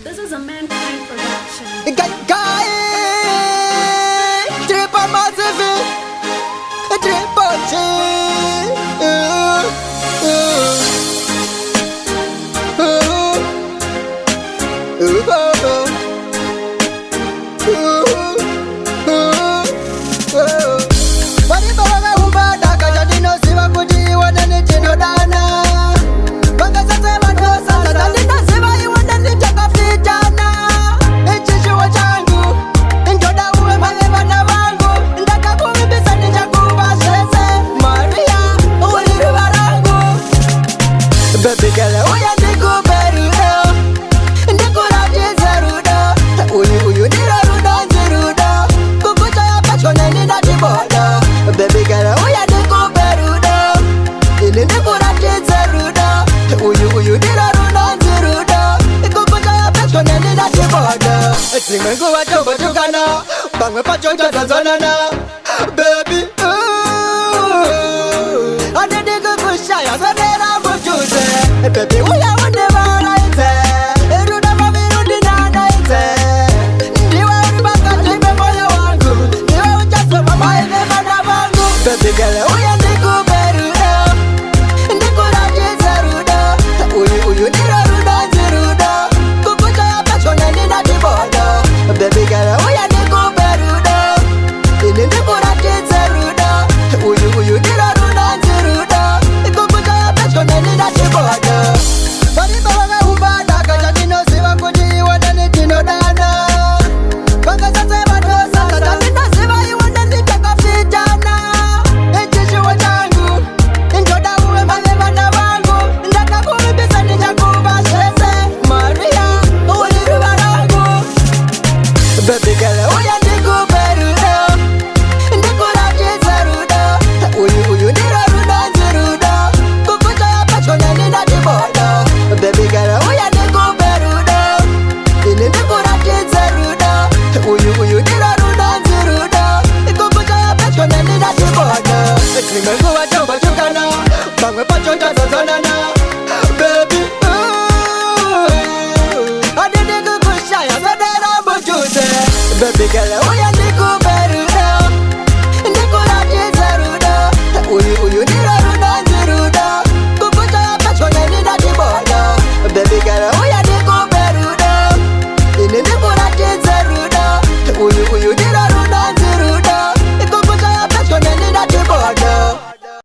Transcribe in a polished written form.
This is a Mankind production. Guy, triple massive, triple G. Baby girl, oya ndikuberudo, ndikurachizerudo, uyu ndirarudo nzirudo, kukuchaya patyo neni ndatibodo. Baby girl, oya ndikuberudo, ini ndikurachizerudo, uyu ndirarudo nzirudo, kukuchaya patyo neni ndatibodo. Dzimwe nguva tombotukana, pamwe pacho tadzadzanana. Baby, andidikukushaya sonera muchuze. Baby, uya undivaraidze, ruda mavirundi nanaidze. Ndiwe uri pakati pemoyo wangu, ndiwe uchazova maine vana vangu. Baby girl,